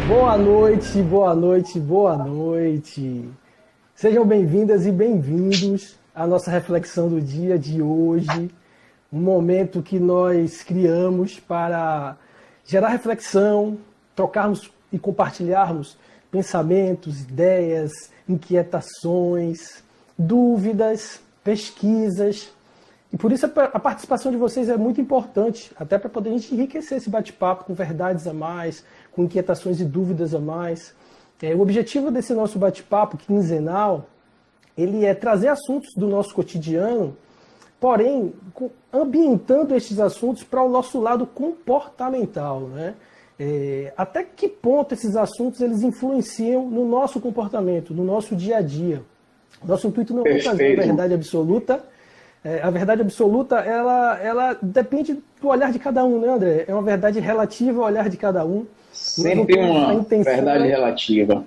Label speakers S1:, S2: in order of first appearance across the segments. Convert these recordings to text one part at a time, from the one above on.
S1: Boa noite, boa noite, boa noite. Sejam bem-vindas e bem-vindos à nossa reflexão do dia de hoje. Um momento que nós criamos para gerar reflexão, trocarmos e compartilharmos pensamentos, ideias, inquietações, dúvidas, pesquisas. E por isso a participação de vocês é muito importante, até para poder a gente enriquecer esse bate-papo com verdades a mais, com inquietações e dúvidas a mais. O objetivo desse nosso bate-papo quinzenal, ele é trazer assuntos do nosso cotidiano, porém, ambientando estes assuntos para o nosso lado comportamental, né? Até que ponto esses assuntos eles influenciam no nosso comportamento, no nosso dia a dia. Nosso intuito não é trazer a verdade absoluta. A verdade absoluta, ela depende do olhar de cada um, né, André? É uma verdade relativa ao olhar de cada um.
S2: Sempre uma verdade relativa.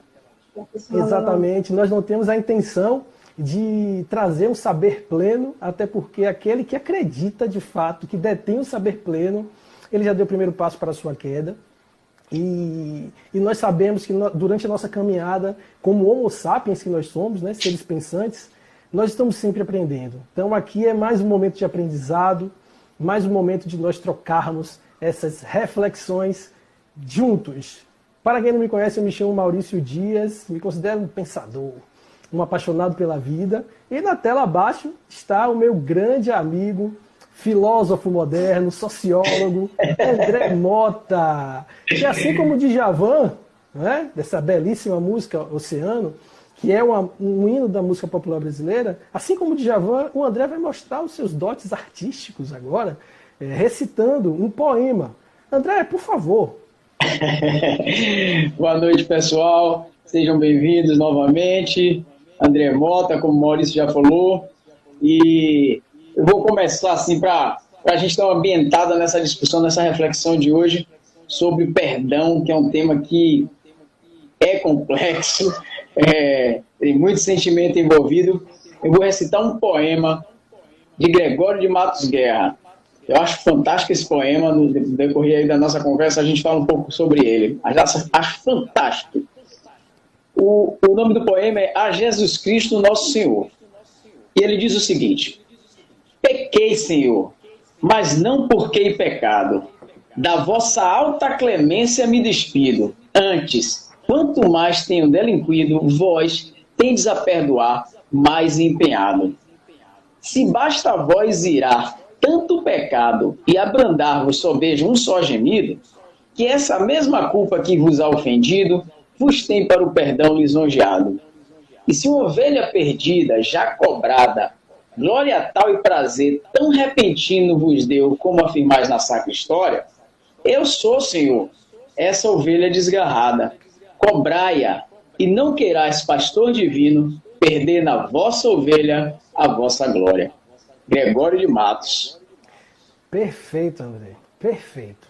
S1: Exatamente. Nós não temos a intenção de trazer um saber pleno, até porque aquele que acredita de fato, que detém o saber pleno, ele já deu o primeiro passo para a sua queda. E nós sabemos que durante a nossa caminhada, como homo sapiens que nós somos, né, seres pensantes, nós estamos sempre aprendendo. Então aqui é mais um momento de aprendizado, mais um momento de nós trocarmos essas reflexões juntos. Para quem não me conhece, eu me chamo Maurício Dias, me considero um pensador, um apaixonado pela vida. E na tela abaixo está o meu grande amigo, filósofo moderno, sociólogo, André Mota, que assim como o Djavan, né, dessa belíssima música Oceano, que é um hino da música popular brasileira, assim como o Djavan, o André vai mostrar os seus dotes artísticos agora, recitando um poema. André, por favor.
S2: Boa noite, pessoal. Sejam bem-vindos novamente. André Mota, como o Maurício já falou. E eu vou começar assim para a gente dar uma ambientada nessa discussão, nessa reflexão de hoje sobre o perdão, que é um tema que é complexo, tem muito sentimento envolvido. Eu vou recitar um poema de Gregório de Matos Guerra. Eu acho fantástico esse poema. No decorrer aí da nossa conversa, a gente fala um pouco sobre ele. Acho fantástico. O nome do poema é A Jesus Cristo Nosso Senhor. E ele diz o seguinte: pequei, Senhor, mas não porquei pecado. Da vossa alta clemência me despido. Antes, quanto mais tenho delinquido, vós tendes a perdoar, mais empenhado. Se basta a vós irar tanto pecado e abrandar-vos sobejo um só gemido, que essa mesma culpa que vos há ofendido, vos tem para o perdão lisonjeado. E se uma ovelha perdida, já cobrada, glória tal e prazer tão repentino vos deu, como afirmais na sacra história, eu sou, Senhor, essa ovelha desgarrada. Cobrai-a, e não queirais, pastor divino, perder na vossa ovelha a vossa glória. Gregório de Matos.
S1: Perfeito, André. Perfeito.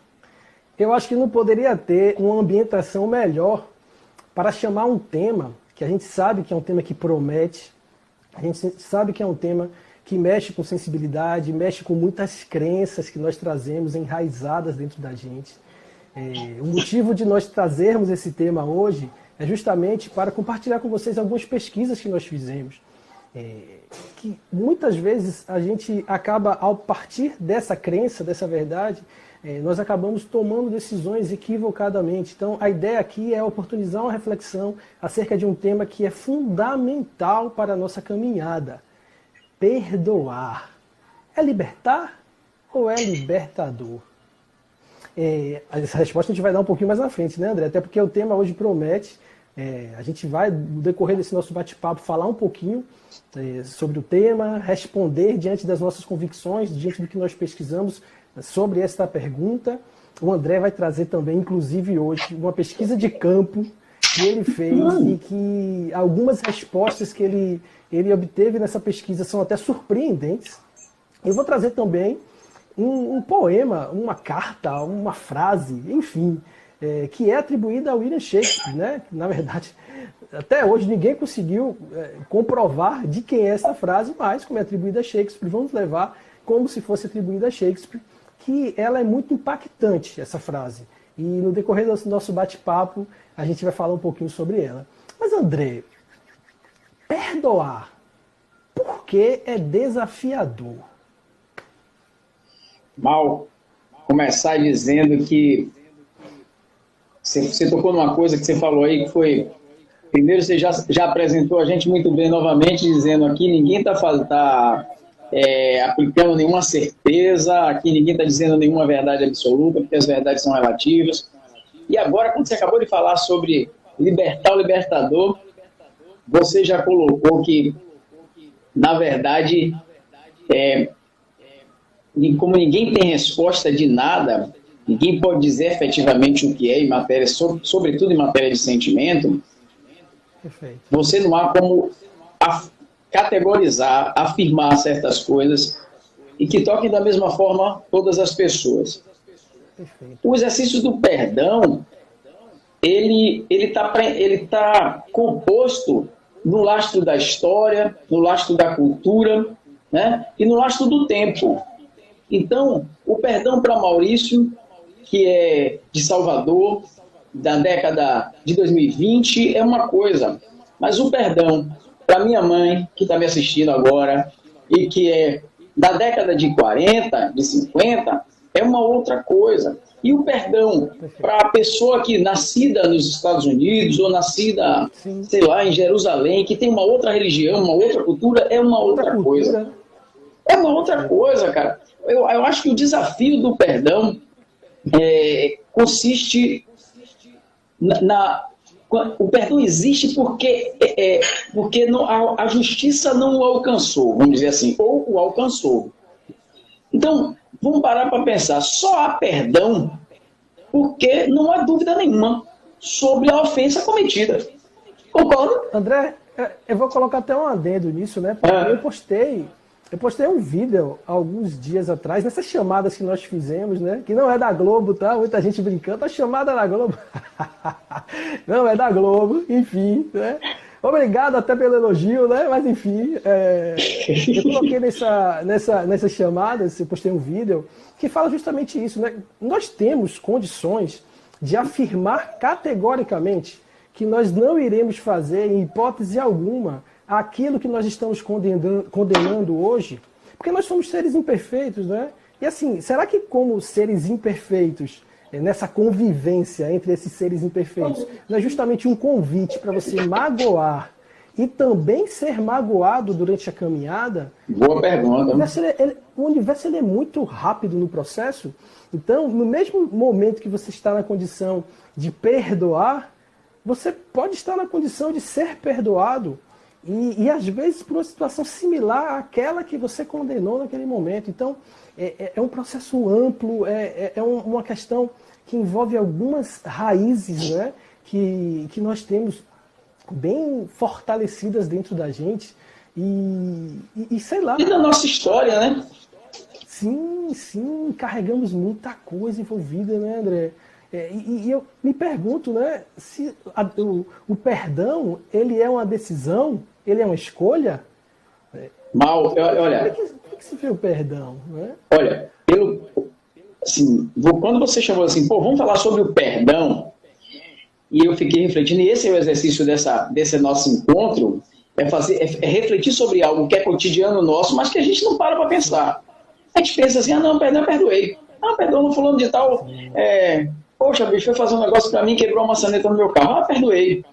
S1: Eu acho que não poderia ter uma ambientação melhor para chamar um tema que a gente sabe que é um tema que promete, a gente sabe que é um tema que mexe com sensibilidade, mexe com muitas crenças que nós trazemos enraizadas dentro da gente. O motivo de nós trazermos esse tema hoje é justamente para compartilhar com vocês algumas pesquisas que nós fizemos. Que muitas vezes a gente acaba, ao partir dessa crença, dessa verdade, nós acabamos tomando decisões equivocadamente. Então, a ideia aqui é oportunizar uma reflexão acerca de um tema que é fundamental para a nossa caminhada. Perdoar. É libertar ou é libertador? Essa resposta a gente vai dar um pouquinho mais na frente, né, André? Até porque o tema hoje promete. A gente vai, no decorrer desse nosso bate-papo, falar um pouquinho sobre o tema, responder diante das nossas convicções, diante do que nós pesquisamos sobre esta pergunta. O André vai trazer também, inclusive hoje, uma pesquisa de campo que ele fez e que algumas respostas que ele obteve nessa pesquisa são até surpreendentes. Eu vou trazer também um poema, uma carta, uma frase, enfim, que é atribuída a William Shakespeare, né? Na verdade, até hoje ninguém conseguiu comprovar de quem é essa frase, mas como é atribuída a Shakespeare, vamos levar como se fosse atribuída a Shakespeare, que ela é muito impactante, essa frase. e no decorrer do nosso bate-papo a gente vai falar um pouquinho sobre ela. Mas André, perdoar, por que é desafiador?
S2: Mal, começar dizendo que você tocou numa coisa que você falou aí, que foi... Primeiro, você já apresentou a gente muito bem novamente, dizendo aqui ninguém está aplicando nenhuma certeza, aqui ninguém está dizendo nenhuma verdade absoluta, porque as verdades são relativas. E agora, quando você acabou de falar sobre libertar o libertador, você já colocou que, na verdade, como ninguém tem resposta de nada, ninguém pode dizer efetivamente o que é em matéria, sobretudo em matéria de sentimento.
S1: Perfeito. Você
S2: não há como categorizar, afirmar certas coisas e que toquem da mesma forma todas as pessoas.
S1: Perfeito.
S2: O exercício do perdão, ele tá composto no lastro da história, no lastro da cultura, né? E no lastro do tempo. Então, o perdão para Maurício, que é de Salvador, da década de 2020, é uma coisa. Mas o perdão para minha mãe, que está me assistindo agora, e que é da década de 40, de 50, é uma outra coisa. E o perdão para a pessoa que nascida nos Estados Unidos, ou nascida, sei lá, em Jerusalém, que tem uma outra religião, uma outra cultura, é uma outra coisa. É uma outra coisa, cara. Eu acho que o desafio do perdão consiste o perdão existe porque a justiça não o alcançou, vamos dizer assim, ou o alcançou. Então, vamos parar para pensar, só há perdão porque não há dúvida nenhuma sobre a ofensa cometida. Concorda?
S1: André, eu vou colocar até um adendo nisso, né? Porque eu postei um vídeo alguns dias atrás, nessas chamadas que nós fizemos, né? Que não é da Globo, tá? Muita gente brincando, a chamada da Globo. Não é da Globo, enfim, né? Obrigado até pelo elogio, né? Mas enfim, eu coloquei nessas chamadas, eu postei um vídeo que fala justamente isso, né? Nós temos condições de afirmar categoricamente que nós não iremos fazer, em hipótese alguma, aquilo que nós estamos condenando hoje, porque nós somos seres imperfeitos, né? E assim, será que como seres imperfeitos, nessa convivência entre esses seres imperfeitos, não é justamente um convite para você magoar e também ser magoado durante a caminhada?
S2: Boa pergunta.
S1: O universo ele é muito rápido no processo, então no mesmo momento que você está na condição de perdoar, você pode estar na condição de ser perdoado. E às vezes por uma situação similar àquela que você condenou naquele momento. Então, é um processo amplo, uma questão que envolve algumas raízes, né, que nós temos bem fortalecidas dentro da gente. E sei lá.
S2: E da nossa história, né?
S1: Sim, carregamos muita coisa envolvida, né, André? E eu me pergunto, né, se o perdão, ele é uma decisão, ele é uma escolha?
S2: Mal, olha...
S1: Como é que se vê o perdão, né?
S2: Olha, quando você chamou assim, vamos falar sobre o perdão, e eu fiquei refletindo, e esse é o exercício desse nosso encontro, é refletir sobre algo que é cotidiano nosso, mas que a gente não para pensar. A gente pensa assim, não, perdão, perdoei. Perdão, não falando de tal... Poxa, bicho, foi fazer um negócio pra mim, quebrou uma maçaneta no meu carro. Perdoei.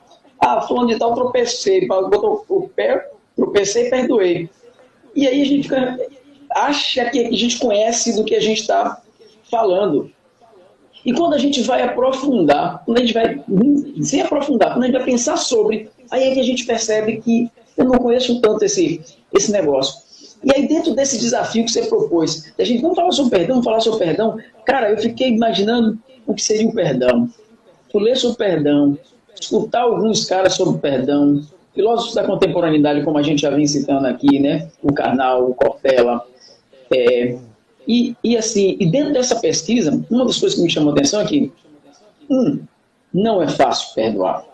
S2: Fulano de tal, tropecei. Botou o pé, tropecei e perdoei. E aí a gente acha que a gente conhece do que a gente está falando. E quando a gente vai aprofundar, quando a gente vai pensar sobre, aí é que a gente percebe que eu não conheço tanto esse negócio. E aí, dentro desse desafio que você propôs, a gente, vamos falar sobre perdão, cara, eu fiquei imaginando o que seria o perdão. Eu ler sobre perdão, escutar alguns caras sobre perdão, filósofos da contemporaneidade, como a gente já vem citando aqui, né? O Karnal, o Cortella. E dentro dessa pesquisa, uma das coisas que me chamou a atenção é que, não é fácil perdoar.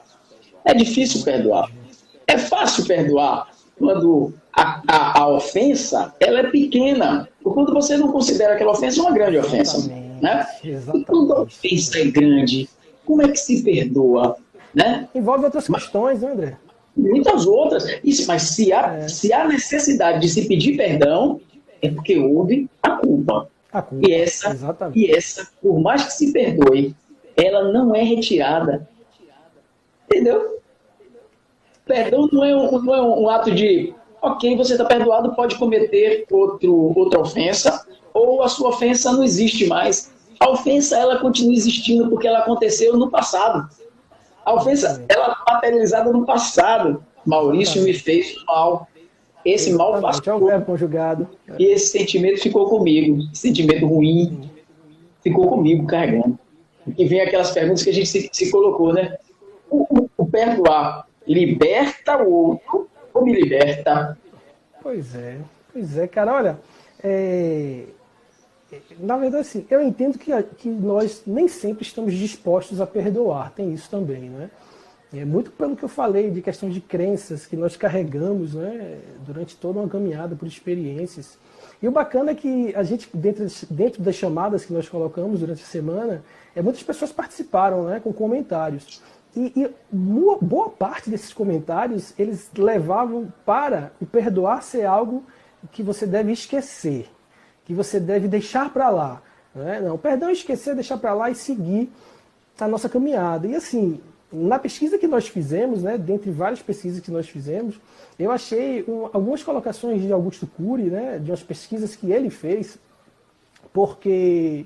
S2: É difícil perdoar. É fácil perdoar quando a ofensa ela é pequena, ou quando você não considera aquela ofensa uma grande ofensa. né?
S1: Exatamente.
S2: E quando a ofensa é grande, como é que se perdoa? Né?
S1: Envolve outras questões, né, André?
S2: Muitas outras. Isso, mas se há necessidade de se pedir perdão, é porque houve a culpa.
S1: A culpa, exatamente.
S2: E essa, por mais que se perdoe, ela não é retirada. Entendeu? Perdão não é um ato de, ok, você está perdoado, pode cometer outra ofensa, ou a sua ofensa não existe mais. A ofensa, ela continua existindo porque ela aconteceu no passado. A ofensa, ela é materializada no passado. Maurício me fez mal. Esse mal passou.
S1: É o verbo conjugado.
S2: E esse sentimento ficou comigo. Esse sentimento ruim ficou comigo, carregando. E vem aquelas perguntas que a gente se colocou, né? O perdoar liberta o outro ou me liberta?
S1: Pois é, cara. Olha, na verdade, assim, eu entendo que nós nem sempre estamos dispostos a perdoar. Tem isso também, né? É muito pelo que eu falei de questão de crenças que nós carregamos, né, durante toda uma caminhada por experiências. E o bacana é que a gente, dentro das chamadas que nós colocamos durante a semana, muitas pessoas participaram, né, com comentários. E boa parte desses comentários, eles levavam para o perdoar ser algo que você deve esquecer, que você deve deixar para lá. Né? Não, perdão é esquecer, deixar para lá e seguir a nossa caminhada. E assim, na pesquisa que nós fizemos, né, dentre várias pesquisas que nós fizemos, eu achei algumas colocações de Augusto Cury, né, de umas pesquisas que ele fez, porque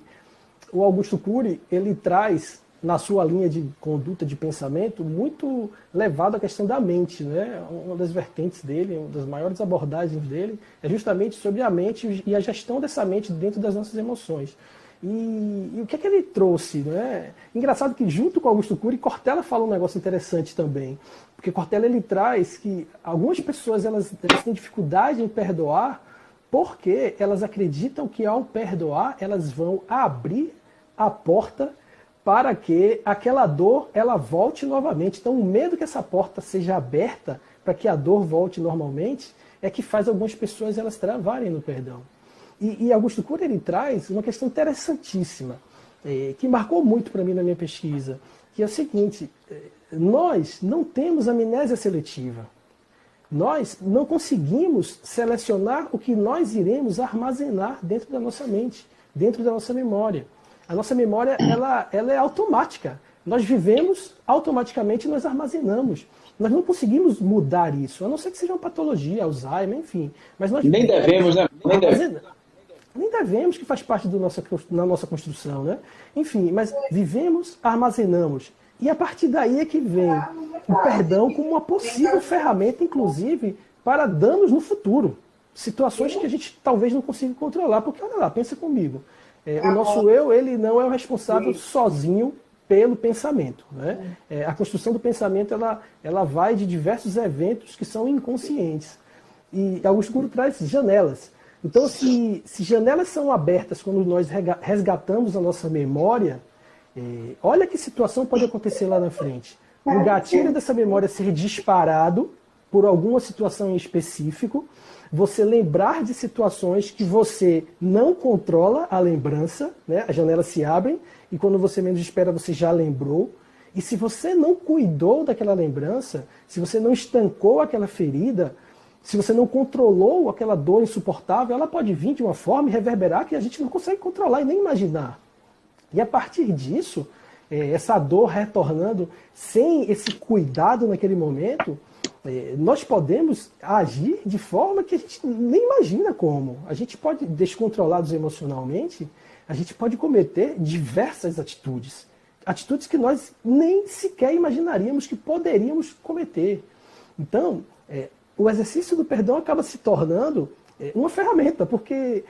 S1: o Augusto Cury, ele traz na sua linha de conduta, de pensamento, muito levado à questão da mente, né? Uma das vertentes dele, uma das maiores abordagens dele, é justamente sobre a mente e a gestão dessa mente dentro das nossas emoções. E o que é que ele trouxe? Né? Engraçado que junto com Augusto Cury, Cortella fala um negócio interessante também. Porque Cortella, ele traz que algumas pessoas elas têm dificuldade em perdoar porque elas acreditam que ao perdoar elas vão abrir a porta para que aquela dor ela volte novamente. Então o medo que essa porta seja aberta para que a dor volte normalmente é que faz algumas pessoas elas travarem no perdão. E Augusto Cury, ele traz uma questão interessantíssima, que marcou muito para mim na minha pesquisa, que é o seguinte: nós não temos amnésia seletiva. Nós não conseguimos selecionar o que nós iremos armazenar dentro da nossa mente, dentro da nossa memória. A nossa memória ela é automática. Nós vivemos, automaticamente nós armazenamos. Nós não conseguimos mudar isso, a não ser que seja uma patologia, Alzheimer, enfim. Mas nós
S2: nem devemos, né?
S1: Nem devemos, que faz parte da nossa construção, né? Enfim, mas vivemos, armazenamos. E a partir daí é que vem o perdão como uma possível ferramenta, inclusive, para danos no futuro. Situações que a gente talvez não consiga controlar. Porque, olha lá, pensa comigo. O nosso eu, ele não é o responsável sozinho pelo pensamento. Né? A construção do pensamento, ela vai de diversos eventos que são inconscientes. E Augusto Cury traz janelas. Então, se janelas são abertas quando nós resgatamos a nossa memória, olha que situação pode acontecer lá na frente. O gatilho dessa memória ser disparado por alguma situação em específico, você lembrar de situações que você não controla a lembrança, né? As janelas se abrem e quando você menos espera você já lembrou. E se você não cuidou daquela lembrança, se você não estancou aquela ferida, se você não controlou aquela dor insuportável, ela pode vir de uma forma e reverberar que a gente não consegue controlar e nem imaginar. E a partir disso, essa dor retornando sem esse cuidado naquele momento, nós podemos agir de forma que a gente nem imagina como. A gente pode, descontrolados emocionalmente, a gente pode cometer diversas atitudes. Atitudes que nós nem sequer imaginaríamos que poderíamos cometer. Então, o exercício do perdão acaba se tornando uma ferramenta, porque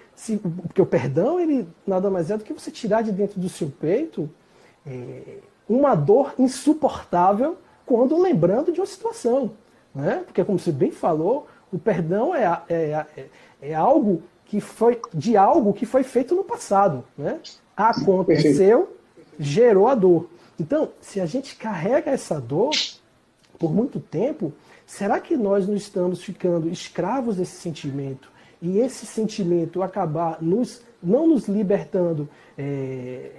S1: o perdão ele nada mais é do que você tirar de dentro do seu peito uma dor insuportável quando lembrando de uma situação. Né? Porque, como você bem falou, o perdão é algo que foi feito no passado. Né? Aconteceu, gerou a dor. Então, se a gente carrega essa dor por muito tempo, será que nós não estamos ficando escravos desse sentimento e esse sentimento acabar não nos libertando,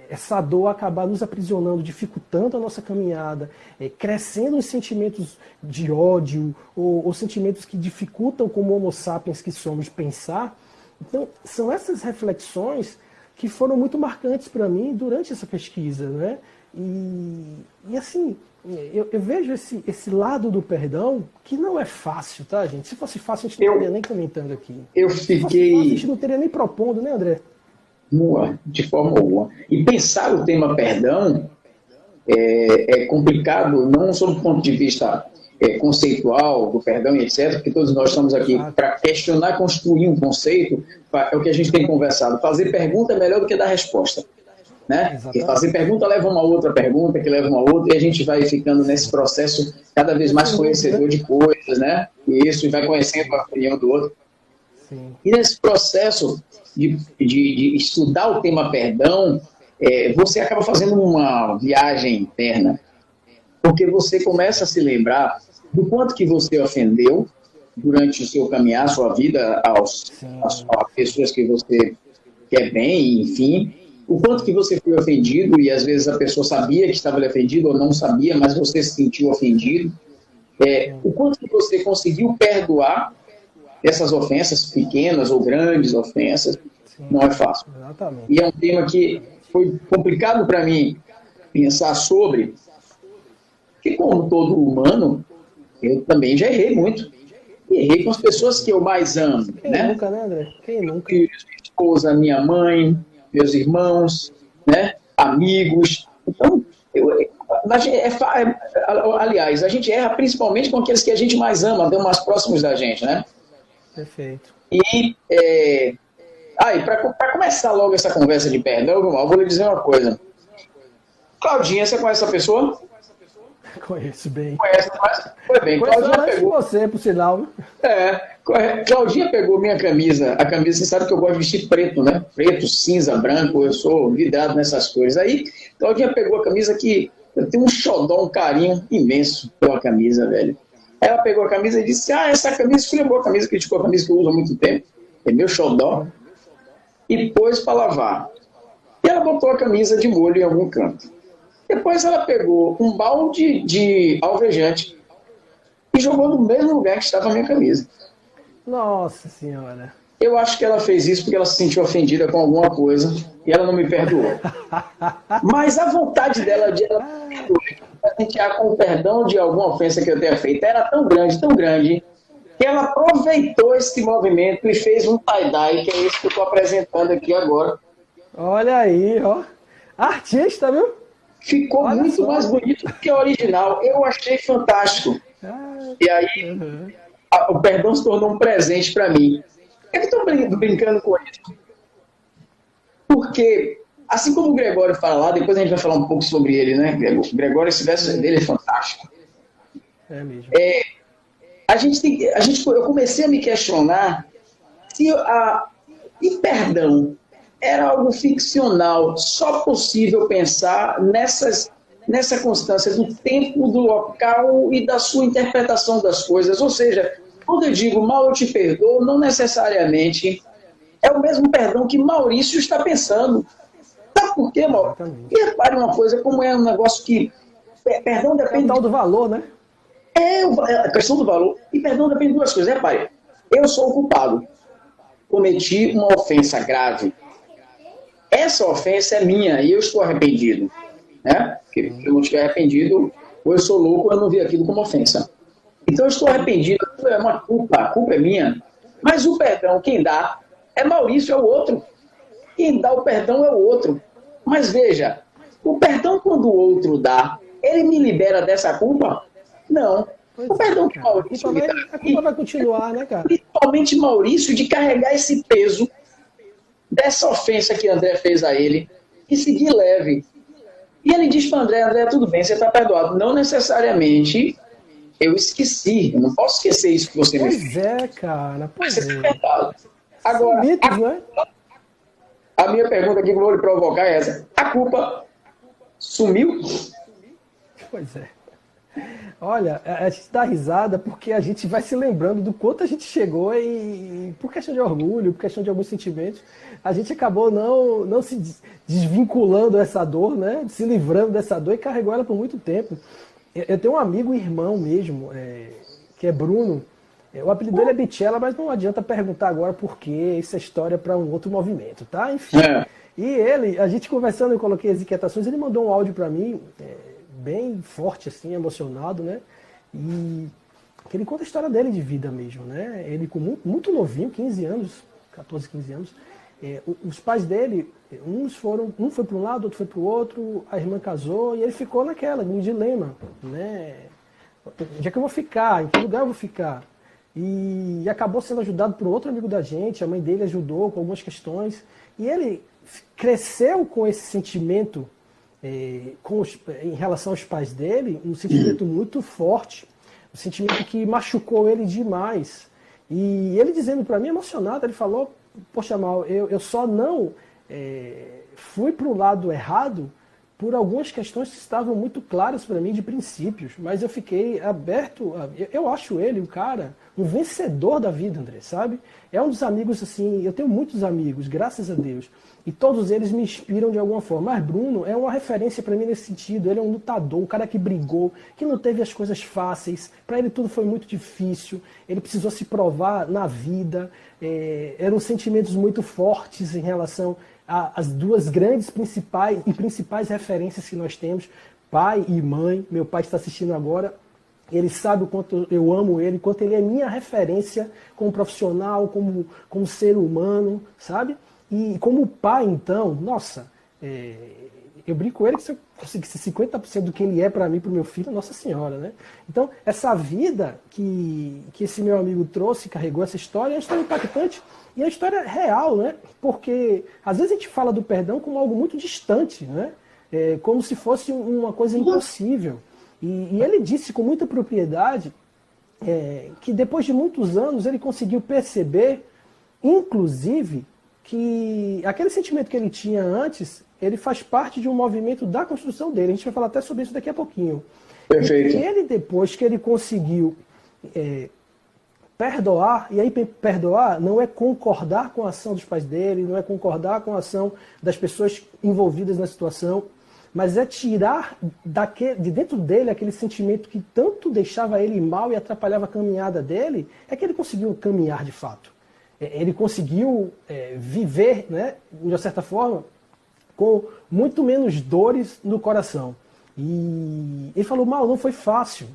S1: essa dor acabar nos aprisionando, dificultando a nossa caminhada, crescendo os sentimentos de ódio ou sentimentos que dificultam como homo sapiens que somos pensar. Então, são essas reflexões que foram muito marcantes para mim durante essa pesquisa, né? E assim, eu vejo esse lado do perdão que não é fácil, tá, gente? Se fosse fácil, a gente não estaria nem comentando aqui.
S2: Eu
S1: fiquei...
S2: Se fosse
S1: fácil, a gente não teria nem propondo, né, André?
S2: De forma alguma. E pensar o tema perdão é complicado, não sob o ponto de vista conceitual do perdão e etc., porque todos nós estamos aqui para questionar, construir um conceito, é o que a gente tem conversado. Fazer pergunta é melhor do que dar resposta. Né? E fazer pergunta leva uma outra pergunta, que leva uma outra, e a gente vai ficando nesse processo cada vez mais conhecedor de coisas, né? E isso vai conhecendo a opinião do outro. Sim. E nesse processo de estudar o tema perdão, você acaba fazendo uma viagem interna, porque você começa a se lembrar do quanto que você ofendeu durante o seu caminhar, a sua vida, às pessoas que você quer bem, enfim, o quanto que você foi ofendido, e às vezes a pessoa sabia que estava lhe ofendido ou não sabia, mas você se sentiu ofendido, o quanto que você conseguiu perdoar essas ofensas, pequenas ou grandes ofensas. Sim, não é fácil. Exatamente. E é um tema que foi complicado para mim pensar sobre, que como todo humano, eu também já errei muito. E errei com as pessoas que eu mais amo.
S1: Quem
S2: né?
S1: Nunca, né, André? Quem nunca?
S2: Minha esposa, minha mãe, meus irmãos, né? Amigos. Então, aliás, a gente erra principalmente com aqueles que a gente mais ama, estão mais próximos da gente, né?
S1: Perfeito.
S2: E para começar logo essa conversa de perdão, eu vou lhe dizer uma coisa. Claudinha, você conhece essa pessoa?
S1: Conheço bem.
S2: Conhece, mas foi bem.
S1: Claudinha pegou você, por sinal.
S2: Claudinha pegou minha camisa. A camisa, você sabe que eu gosto de vestir preto, né? Preto, cinza, branco, eu sou vidrado nessas cores. Aí, Claudinha pegou a camisa que eu tenho um xodó, um carinho imenso pela camisa, velho. Ela pegou a camisa e disse, essa camisa, escolheu a camisa, criticou a camisa que eu uso há muito tempo, é meu xodó, e pôs para lavar. E ela botou a camisa de molho em algum canto. Depois ela pegou um balde de alvejante e jogou no mesmo lugar que estava a minha camisa.
S1: Nossa Senhora.
S2: Eu acho que ela fez isso porque ela se sentiu ofendida com alguma coisa e ela não me perdoou. Mas a vontade dela de ela sentir com o perdão de alguma ofensa que eu tenha feito era tão grande, que ela aproveitou esse movimento e fez um tie-dye, que é esse que eu estou apresentando aqui agora.
S1: Olha aí, ó. Artista, viu?
S2: Ficou muito mais bonito do que a original. Eu achei fantástico. E aí, o perdão se tornou um presente para mim. Eu estou brincando com isso. Porque, assim como o Gregório fala lá, depois a gente vai falar um pouco sobre ele, né, Gregório? O Gregório, esse verso dele é fantástico.
S1: É mesmo.
S2: Eu comecei a me questionar se e perdão era algo ficcional, só possível pensar nessa constância do tempo, do local e da sua interpretação das coisas. Ou seja, quando eu digo mal eu te perdoo, não necessariamente é o mesmo perdão que Maurício está pensando. Sabe por quê, Maurício? E repare uma coisa, como é um negócio que... Perdão depende...
S1: É o tal do valor, né?
S2: A questão do valor. E perdão depende de duas coisas. Repare, eu sou o culpado. Cometi uma ofensa grave. Essa ofensa é minha e eu estou arrependido. Né? Porque se eu não estiver arrependido, ou eu sou louco ou eu não vi aquilo como ofensa. Então eu estou arrependido, é uma culpa, a culpa é minha. Mas o perdão, quem dá, é Maurício, é o outro. Quem dá o perdão é o outro. Mas veja, o perdão quando o outro dá, ele me libera dessa culpa? Não. O perdão que Maurício me dá.
S1: A culpa vai continuar, né, cara?
S2: Principalmente Maurício, de carregar esse peso dessa ofensa que André fez a ele e seguir leve. E ele diz para André, tudo bem, você está perdoado. Não necessariamente eu esqueci. Eu não posso esquecer isso que você me fez.
S1: Pois é, cara. Pois
S2: você
S1: é.
S2: Perdoado. Agora,
S1: mitos, né?
S2: A minha pergunta aqui que eu vou lhe provocar é essa. A culpa sumiu?
S1: Pois é. Olha, a gente dá risada porque a gente vai se lembrando do quanto a gente chegou e por questão de orgulho, por questão de alguns sentimentos, a gente acabou não se desvinculando dessa dor, né? Se livrando dessa dor e carregou ela por muito tempo. Eu tenho um amigo, irmão mesmo, que é Bruno. O apelido dele é Bichela, mas não adianta perguntar agora por quê. Isso é história para um outro movimento, tá? Enfim. E ele, a gente conversando, eu coloquei as inquietações, ele mandou um áudio para mim, bem forte, assim, emocionado, né? E que ele conta a história dele de vida mesmo, né? Ele com muito novinho, 15 anos, 14, 15 anos. Os pais dele, um foi para um lado, outro foi para o outro, a irmã casou e ele ficou no dilema, né? Onde é que eu vou ficar? Em que lugar eu vou ficar? E acabou sendo ajudado por outro amigo da gente, a mãe dele ajudou com algumas questões. E ele cresceu com esse sentimento em relação aos pais dele, um sentimento muito forte, um sentimento que machucou ele demais. E ele dizendo para mim, emocionado, ele falou, poxa, Mal, eu só não fui para o lado errado por algumas questões que estavam muito claras para mim de princípios, mas eu fiquei aberto, eu acho ele um cara, um vencedor da vida, André, sabe? É um dos amigos, assim, eu tenho muitos amigos, graças a Deus, e todos eles me inspiram de alguma forma, mas Bruno é uma referência para mim nesse sentido, ele é um lutador, um cara que brigou, que não teve as coisas fáceis, para ele tudo foi muito difícil, ele precisou se provar na vida, eram sentimentos muito fortes em relação as duas grandes principais referências que nós temos, pai e mãe. Meu pai está assistindo agora, ele sabe o quanto eu amo ele, quanto ele é minha referência como profissional, como ser humano, sabe? E como pai, então, nossa, eu brinco com ele que se eu conseguisse 50% do que ele é para mim, para o meu filho, Nossa Senhora, né? Então, essa vida que esse meu amigo trouxe, carregou essa história, é uma história impactante e é uma história real, né? Porque às vezes a gente fala do perdão como algo muito distante, né? Como se fosse uma coisa impossível. E ele disse com muita propriedade que depois de muitos anos ele conseguiu perceber, inclusive, que aquele sentimento que ele tinha antes, ele faz parte de um movimento da construção dele. A gente vai falar até sobre isso daqui a pouquinho.
S2: Perfeito.
S1: E ele, depois que ele conseguiu perdoar, e aí perdoar não é concordar com a ação dos pais dele, não é concordar com a ação das pessoas envolvidas na situação, mas é tirar de dentro dele aquele sentimento que tanto deixava ele mal e atrapalhava a caminhada dele, é que ele conseguiu caminhar de fato. Ele conseguiu viver, né, de uma certa forma, com muito menos dores no coração. E ele falou, Mal, não foi fácil.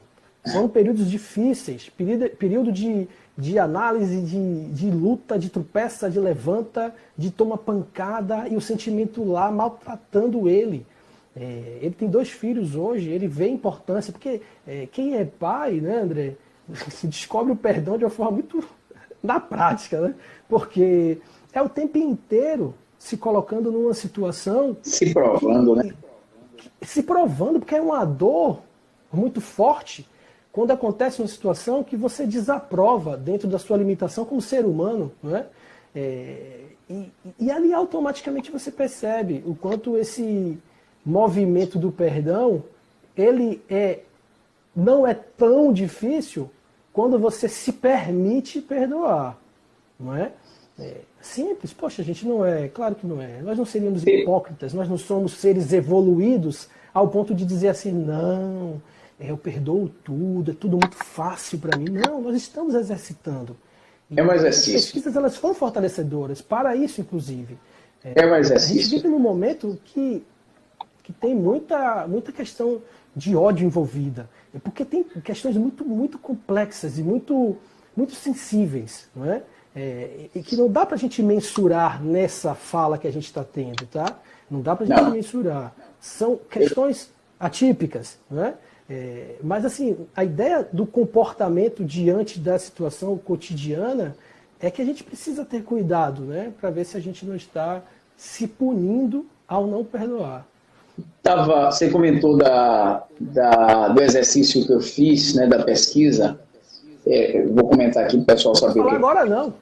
S1: Foram períodos difíceis, período de análise, de luta, de tropeça, de levanta, de toma pancada e o sentimento lá maltratando ele. Ele tem 2 filhos hoje, ele vê a importância, porque quem é pai, né, André, descobre o perdão de uma forma muito na prática, né? Porque é o tempo inteiro se colocando numa situação...
S2: Se provando, né?
S1: Se provando, porque é uma dor muito forte quando acontece uma situação que você desaprova dentro da sua limitação como ser humano, não é? E ali automaticamente você percebe o quanto esse movimento do perdão, ele não é tão difícil quando você se permite perdoar, não é? Simples, poxa, a gente não é, claro que não é. Nós não seríamos hipócritas, nós não somos seres evoluídos ao ponto de dizer assim, não, eu perdoo tudo, é tudo muito fácil para mim. Não, nós estamos exercitando.
S2: É um exercício.
S1: As pesquisas, elas foram fortalecedoras, para isso, inclusive.
S2: É um exercício.
S1: A gente vive num momento que tem muita questão de ódio envolvida, porque tem questões muito, muito complexas e muito, muito sensíveis, não é? E que não dá para a gente mensurar nessa fala que a gente está tendo, tá? Não dá para a gente mensurar. São questões atípicas, não é? Mas assim, a ideia do comportamento diante da situação cotidiana é que a gente precisa ter cuidado, né? Para ver se a gente não está se punindo ao não perdoar.
S2: Você comentou do exercício que eu fiz, né, da pesquisa. Vou comentar aqui para o pessoal saber.
S1: Não vou falar agora não.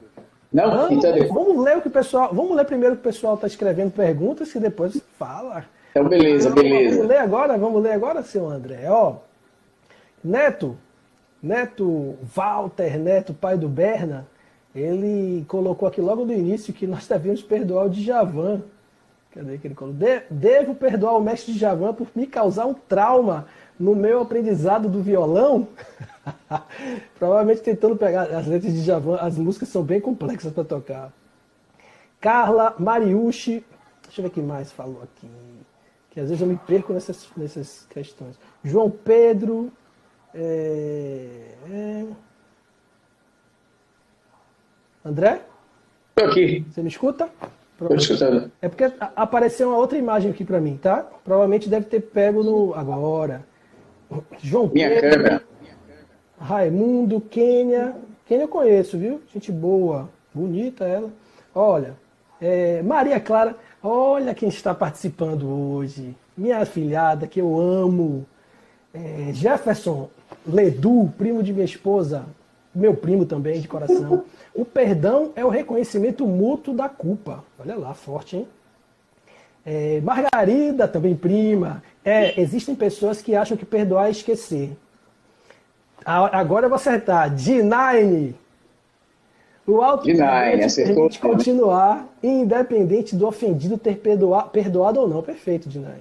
S2: Não? Então,
S1: vamos ler primeiro o que o pessoal está escrevendo perguntas e depois fala.
S2: Então beleza.
S1: Vamos ler agora, seu André. Neto Walter, Neto, pai do Berna, ele colocou aqui logo no início que nós devemos perdoar o Djavan. Cadê que ele colocou? Devo perdoar o mestre Djavan por me causar um trauma no meu aprendizado do violão? Provavelmente tentando pegar as letras de Djavan, as músicas são bem complexas para tocar. Carla Mariucci, deixa eu ver quem mais falou aqui, que às vezes eu me perco nessas questões. João Pedro, André?
S2: Estou aqui.
S1: Você me escuta?
S2: Estou escutando.
S1: É porque apareceu uma outra imagem aqui para mim, tá? Provavelmente deve ter pego no... Agora. João
S2: Minha
S1: Pedro,
S2: câmera.
S1: Raimundo, Kênia. Kênia eu conheço, viu? Gente boa. Bonita ela. Olha, Maria Clara. Olha quem está participando hoje. Minha afilhada, que eu amo. Jefferson Ledu, primo de minha esposa. Meu primo também, de coração. O perdão é o reconhecimento mútuo da culpa. Olha lá, forte, hein? Margarida, também prima. Existem pessoas que acham que perdoar é esquecer. Agora eu vou acertar. D9. O autoconhecimento permite continuar, independente do ofendido ter perdoado ou não. Perfeito, D9.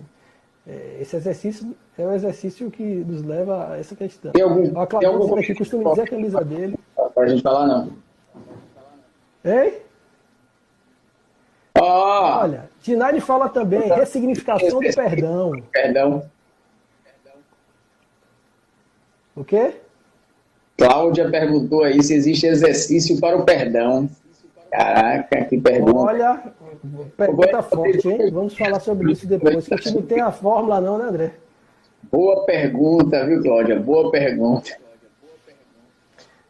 S1: Esse exercício é o exercício que nos leva a essa questão.
S2: Tem algum
S1: aqui costuma dizer a camisa dele.
S2: Para a gente falar, não.
S1: Hein?
S2: Ah,
S1: Olha, D9 fala também ressignificação do perdão.
S2: Perdão.
S1: O quê?
S2: Cláudia perguntou aí se existe exercício para o perdão. Caraca, que pergunta.
S1: Olha, pergunta forte, hein? Vamos falar sobre isso depois, que a gente não tem a fórmula não, né, André?
S2: Boa pergunta, viu, Cláudia? Boa pergunta.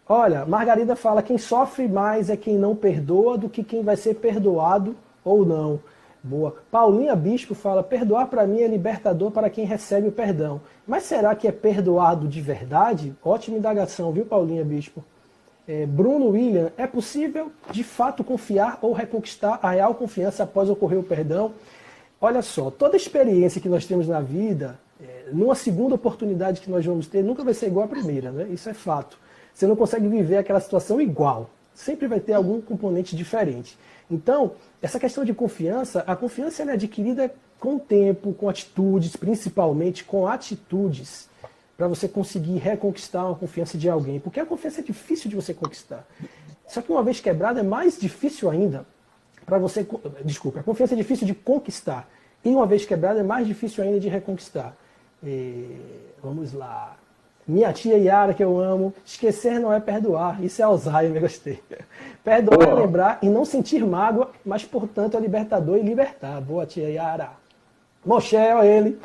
S1: Olha, Margarida fala, quem sofre mais é quem não perdoa do que quem vai ser perdoado ou não. Boa. Paulinha Bispo fala, perdoar para mim é libertador para quem recebe o perdão. Mas será que é perdoado de verdade? Ótima indagação, viu, Paulinha Bispo? Bruno William, é possível de fato confiar ou reconquistar a real confiança após ocorrer o perdão? Olha só, toda experiência que nós temos na vida, numa segunda oportunidade que nós vamos ter, nunca vai ser igual à primeira, né? Isso é fato. Você não consegue viver aquela situação igual. Sempre vai ter algum componente diferente. Então, essa questão de confiança, a confiança ela é adquirida com o tempo, com atitudes, principalmente com atitudes, para você conseguir reconquistar uma confiança de alguém. Porque a confiança é difícil de você conquistar. Só que uma vez quebrada é mais difícil ainda para você... Desculpa, a confiança é difícil de conquistar. E uma vez quebrada é mais difícil ainda de reconquistar. Vamos lá. Minha tia Yara, que eu amo. Esquecer não é perdoar. Isso é Alzheimer, gostei. Perdoar é lembrar e não sentir mágoa, mas, portanto, é libertador e libertar. Boa, tia Yara. Moshe, olha ele.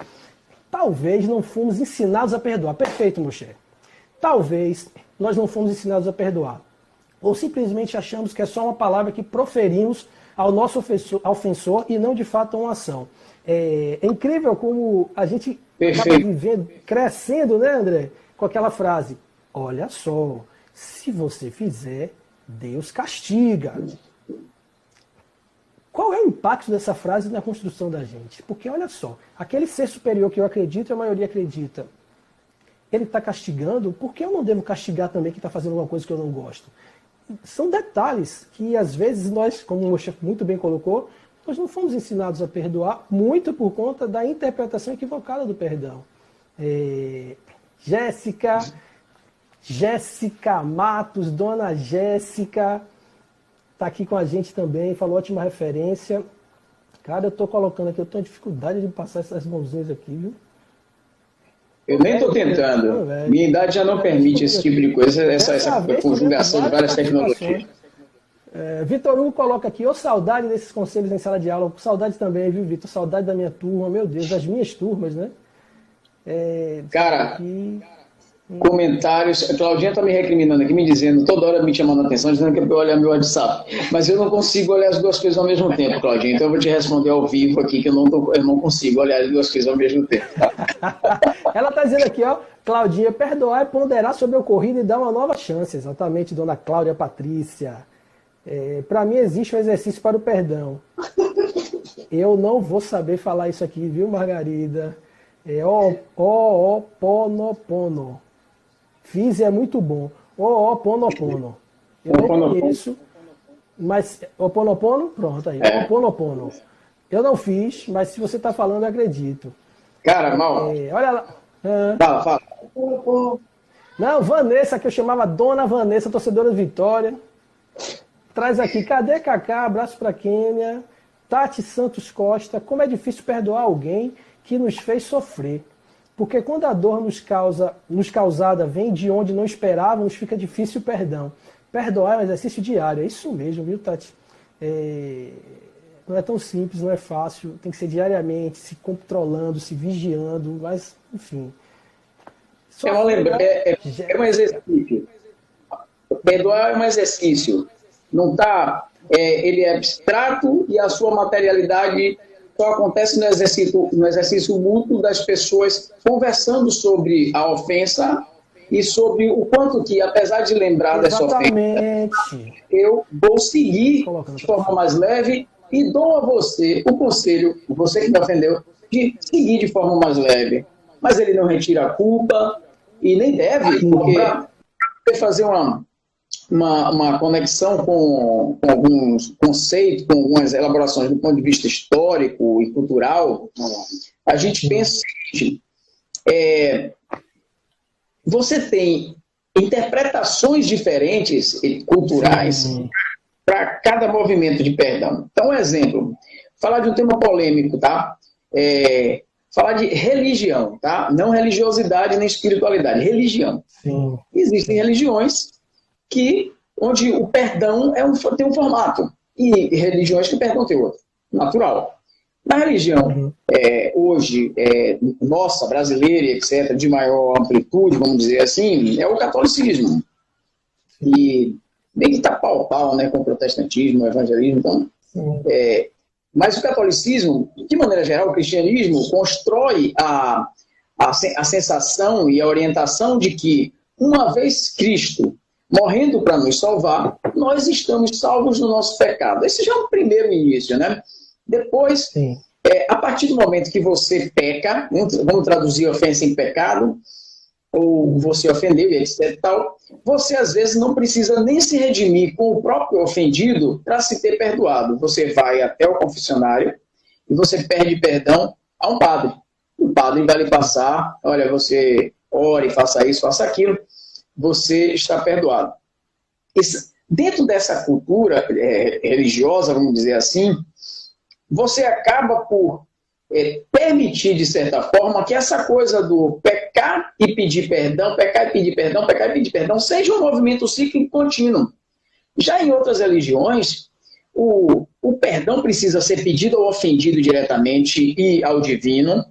S1: Talvez não fomos ensinados a perdoar. Perfeito, Moshe. Talvez nós não fomos ensinados a perdoar. Ou simplesmente achamos que é só uma palavra que proferimos ao nosso ofensor e não, de fato, uma ação. É incrível como a gente acaba vivendo, crescendo, né, André? Com aquela frase, olha só, se você fizer, Deus castiga. Qual é o impacto dessa frase na construção da gente? Porque, olha só, aquele ser superior que eu acredito e a maioria acredita, ele está castigando, por que eu não devo castigar também quem está fazendo alguma coisa que eu não gosto? São detalhes que, às vezes, nós, como o Moshe muito bem colocou, nós não fomos ensinados a perdoar, muito por conta da interpretação equivocada do perdão. Jéssica Matos, Dona Jéssica, está aqui com a gente também, falou ótima referência. Cara, eu estou colocando aqui, eu tenho dificuldade de passar essas mãozinhas aqui, viu?
S2: Eu nem estou tentando. Minha idade já não permite esse tipo de coisa, essa conjugação de várias tecnologias.
S1: Vitor Hugo coloca aqui, saudade desses conselhos em sala de aula. Saudade também, viu, Vitor? Saudade da minha turma, meu Deus, das minhas turmas, né?
S2: Cara, comentários. A Claudinha está me recriminando aqui, me dizendo, toda hora me chamando a atenção, dizendo que é para eu olhar meu WhatsApp. Mas eu não consigo olhar as duas coisas ao mesmo tempo, Claudinha. Então eu vou te responder ao vivo aqui, que eu não consigo olhar as duas coisas ao mesmo tempo.
S1: Ela está dizendo aqui, ó, Claudinha, perdoar é ponderar sobre o ocorrido e dar uma nova chance. Exatamente, dona Cláudia Patrícia. Para mim existe um exercício para o perdão. Eu não vou saber falar isso aqui, viu, Margarida? Oponopono. Fiz e é muito bom. Ho'oponopono. Eu não conheço, mas Ho'oponopono, pronto aí. Ho'oponopono. Eu não fiz, mas se você está falando, eu acredito.
S2: Cara, mal.
S1: Olha lá.
S2: Fala.
S1: Não, Vanessa, que eu chamava Dona Vanessa, torcedora de Vitória. Traz aqui, cadê Kaká? Abraço para Quênia. Tati Santos Costa, como é difícil perdoar alguém que nos fez sofrer. Porque quando a dor nos causada vem de onde não esperávamos, fica difícil o perdão. Perdoar é um exercício diário, é isso mesmo, viu, Tati? Não é tão simples, não é fácil, tem que ser diariamente, se controlando, se vigiando, mas, enfim.
S2: É um exercício. Perdoar é um exercício. Não está... ele é abstrato e a sua materialidade só acontece no exercício mútuo das pessoas conversando sobre a ofensa e sobre o quanto que, apesar de lembrar dessa ofensa, eu vou seguir de forma mais leve e dou a você o conselho, você que me ofendeu, de seguir de forma mais leve. Mas ele não retira a culpa e nem deve, porque fazer uma conexão com alguns conceitos, com algumas elaborações do ponto de vista histórico e cultural, a gente pensa que você tem interpretações diferentes culturais para cada movimento de perdão. Então, um exemplo, falar de um tema polêmico, tá? Falar de religião, tá? Não religiosidade nem espiritualidade, religião.
S1: Sim.
S2: Existem religiões onde o perdão tem um formato, e religiões que o perdão tem outro, natural. Na religião, hoje, nossa, brasileira, etc., de maior amplitude, vamos dizer assim, é o catolicismo. E nem que está pau-pau, né, com o protestantismo, o evangelismo, então... mas o catolicismo, de maneira geral, o cristianismo, constrói a sensação e a orientação de que, uma vez Cristo morrendo para nos salvar, nós estamos salvos do nosso pecado. Esse já é o primeiro início, né? Depois, a partir do momento que você peca, vamos traduzir ofensa em pecado, ou você ofendeu, etc. Tal, você às vezes não precisa nem se redimir com o próprio ofendido para se ter perdoado. Você vai até o confessionário e você pede perdão a um padre. O padre vai lhe passar, olha, você ore, faça isso, faça aquilo, você está perdoado. Dentro dessa cultura religiosa, vamos dizer assim, você acaba por permitir, de certa forma, que essa coisa do pecar e pedir perdão, pecar e pedir perdão, pecar e pedir perdão, seja um movimento cíclico contínuo. Já em outras religiões, o perdão precisa ser pedido ao ofendido diretamente e ao divino,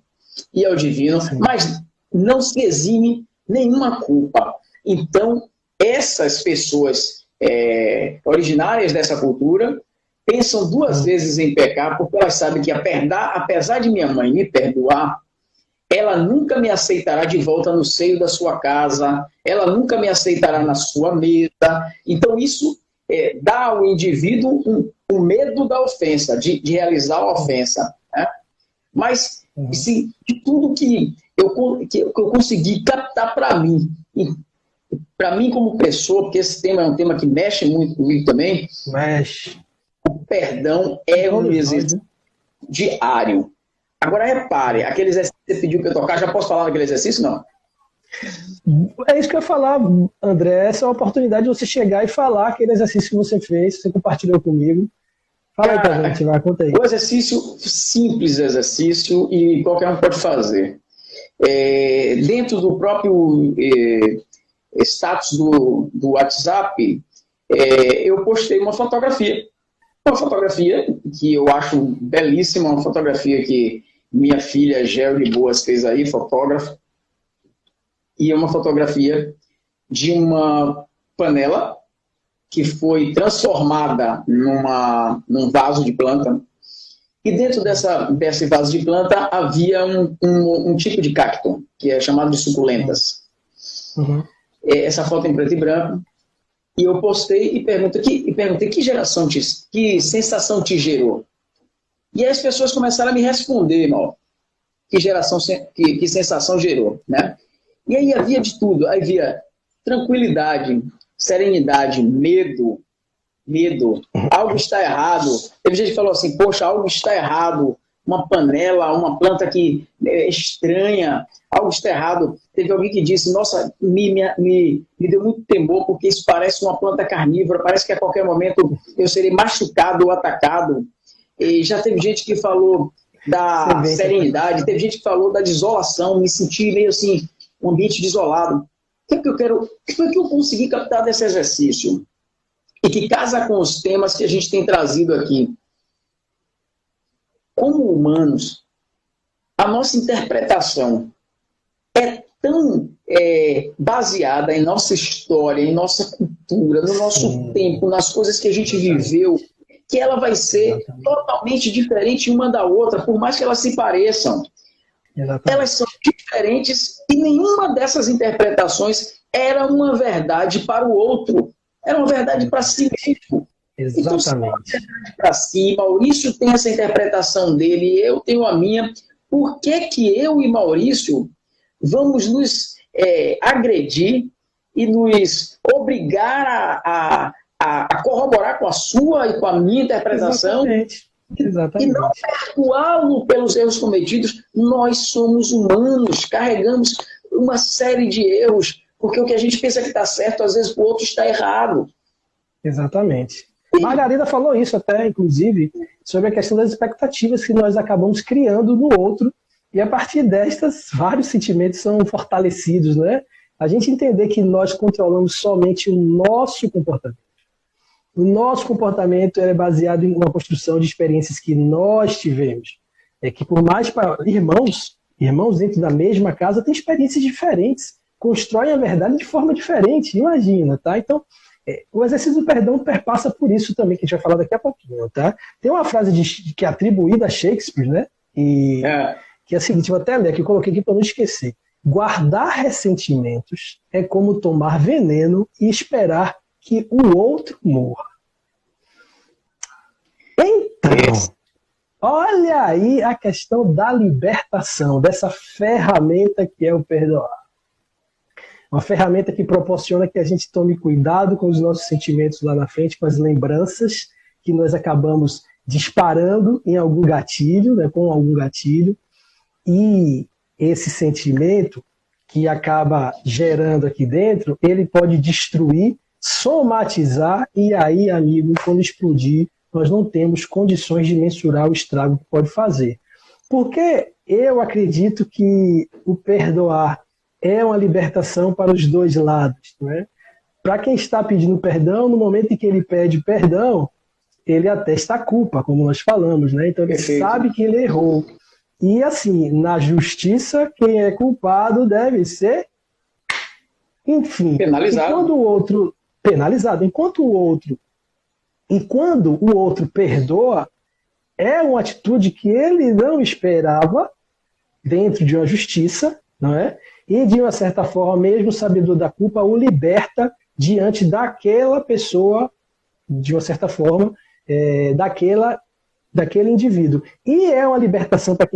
S2: mas não se exime nenhuma culpa. Então, essas pessoas originárias dessa cultura pensam duas vezes em pecar, porque elas sabem que, apesar de minha mãe me perdoar, ela nunca me aceitará de volta no seio da sua casa, ela nunca me aceitará na sua mesa. Então, isso dá ao indivíduo um medo da ofensa, de realizar a ofensa. Né? Mas, assim, de tudo que eu consegui captar para mim como pessoa, porque esse tema é um tema que mexe muito comigo também.
S1: Mexe.
S2: O perdão é um exercício diário. Agora, repare, aquele exercício que você pediu para eu tocar, já posso falar daquele exercício? Não.
S1: É isso que eu ia falar, André. Essa é a oportunidade de você chegar e falar aquele exercício que você fez, você compartilhou comigo. Fala aí pra gente, vai, conta aí.
S2: O exercício, simples exercício, e qualquer um pode fazer. Dentro do próprio status do WhatsApp, eu postei uma fotografia. Uma fotografia que eu acho belíssima, uma fotografia que minha filha Gel de Boas fez aí, fotógrafa. E é uma fotografia de uma panela que foi transformada num vaso de planta. E dentro desse vaso de planta havia um tipo de cacto, que é chamado de suculentas. Essa foto em preto e branco. E eu postei e perguntei que sensação te gerou? E aí as pessoas começaram a me responder, irmão, que sensação gerou, né? E aí havia de tudo. Aí havia tranquilidade, serenidade, medo, algo está errado. Teve gente que falou assim, poxa, algo está errado, uma panela, uma planta que é estranha, algo está errado. Teve alguém que disse, nossa, me deu muito temor, porque isso parece uma planta carnívora, parece que a qualquer momento eu serei machucado ou atacado. E já teve gente que falou da serenidade, teve gente que falou da desolação, me senti meio assim, um ambiente desolado. O que eu consegui captar desse exercício? E que casa com os temas que a gente tem trazido aqui. Como humanos, a nossa interpretação é tão baseada em nossa história, em nossa cultura, no nosso tempo, nas coisas que a gente viveu, que ela vai ser totalmente diferente uma da outra, por mais que elas se pareçam. Exatamente. Elas são diferentes e nenhuma dessas interpretações era uma verdade para o outro. Era uma verdade para si mesmo.
S1: Exatamente.
S2: Então, para si, Maurício tem essa interpretação dele, eu tenho a minha. Por que eu e Maurício vamos nos agredir e nos obrigar a corroborar com a sua e com a minha interpretação?
S1: Exatamente.
S2: E não perdoá-lo pelos erros cometidos? Nós somos humanos, carregamos uma série de erros, porque o que a gente pensa que está certo, às vezes o outro está errado.
S1: Exatamente. Margarida falou isso até, inclusive, sobre a questão das expectativas que nós acabamos criando no outro, e a partir destas, vários sentimentos são fortalecidos, né? A gente entender que nós controlamos somente o nosso comportamento. O nosso comportamento é baseado em uma construção de experiências que nós tivemos. É que por mais para irmãos dentro da mesma casa têm experiências diferentes, constroem a verdade de forma diferente, imagina, tá? Então, o exercício do perdão perpassa por isso também, que a gente vai falar daqui a pouquinho, tá? Tem uma frase que é atribuída a Shakespeare, né? Que é a seguinte, vou até ler aqui, coloquei aqui para não esquecer. Guardar ressentimentos é como tomar veneno e esperar que o outro morra. Então, olha aí a questão da libertação, dessa ferramenta que é o perdoar. Uma ferramenta que proporciona que a gente tome cuidado com os nossos sentimentos lá na frente, com as lembranças que nós acabamos disparando em algum gatilho, né, com algum gatilho, e esse sentimento que acaba gerando aqui dentro, ele pode destruir, somatizar, e aí, amigo, quando explodir, nós não temos condições de mensurar o estrago que pode fazer. Porque eu acredito que o perdoar é uma libertação para os dois lados, né? Para quem está pedindo perdão, no momento em que ele pede perdão, ele atesta a culpa, como nós falamos, né? Então ele sabe que ele errou. E assim, na justiça, quem é culpado deve ser, enfim,
S2: penalizado.
S1: Enquanto o outro penalizado, e quando o outro perdoa, é uma atitude que ele não esperava dentro de uma justiça, não é? E, de uma certa forma, mesmo sabedor da culpa, o liberta diante daquela pessoa, de uma certa forma, daquele indivíduo. E é uma libertação para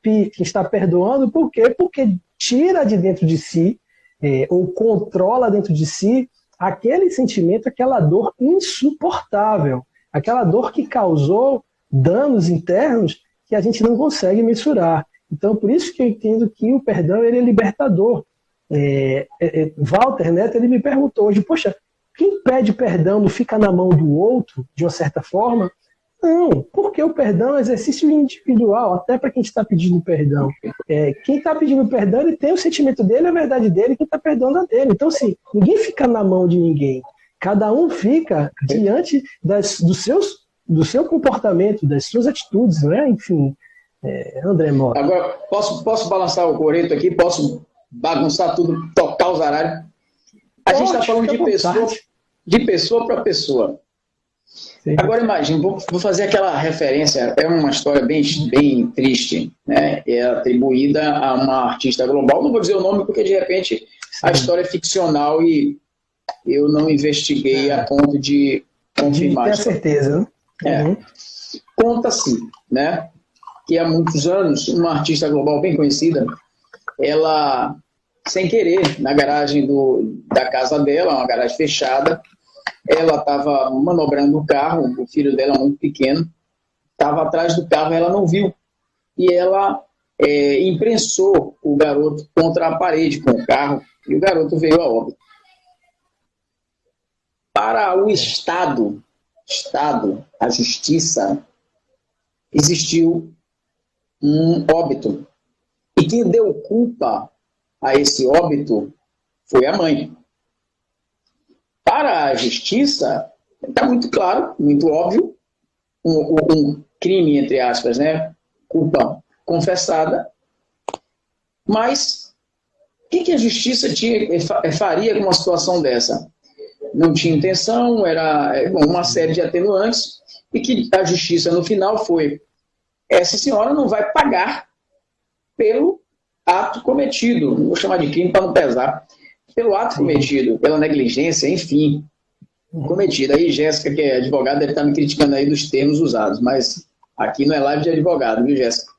S1: quem está perdoando, por quê? Porque tira de dentro de si, ou controla dentro de si, aquele sentimento, aquela dor insuportável, aquela dor que causou danos internos que a gente não consegue mensurar. Então, por isso que eu entendo que o perdão ele é libertador. Walter Neto ele me perguntou hoje, poxa, quem pede perdão não fica na mão do outro, de uma certa forma? Não, porque o perdão é um exercício individual, até para quem está pedindo perdão. Quem está pedindo perdão, ele tem o sentimento dele, a verdade dele, quem está perdoando a dele. Então, assim, ninguém fica na mão de ninguém. Cada um fica diante do seu comportamento, das suas atitudes, né? Enfim, André Mota.
S2: Agora, posso balançar o coreto aqui? Posso bagunçar tudo, tocar os aralhos? A gente está falando de pessoa para pessoa. Sim. Agora imagine, vou fazer aquela referência, é uma história bem triste, né? É atribuída a uma artista global, não vou dizer o nome porque de repente a história é ficcional e eu não investiguei a ponto de confirmar.
S1: Tenho certeza, né?
S2: Conta-se, né, que há muitos anos uma artista global bem conhecida, ela sem querer, na garagem da casa dela, uma garagem fechada. Ela estava manobrando o carro, o filho dela muito pequeno, estava atrás do carro, ela não viu. E ela imprensou o garoto contra a parede com o carro, e o garoto veio a óbito. Para o Estado, a justiça, existiu um óbito. E quem deu culpa a esse óbito foi a mãe. Para a justiça, está muito claro, muito óbvio, um crime, entre aspas, né? Culpa confessada. Mas o que a justiça faria com uma situação dessa? Não tinha intenção, era uma série de atenuantes, e que a justiça, no final, foi: essa senhora não vai pagar pelo ato cometido, não vou chamar de crime para não pesar, pelo ato cometido, pela negligência, enfim, cometida. Aí Jéssica, que é advogada, deve estar me criticando aí dos termos usados, mas aqui não é live de advogado, viu, Jéssica?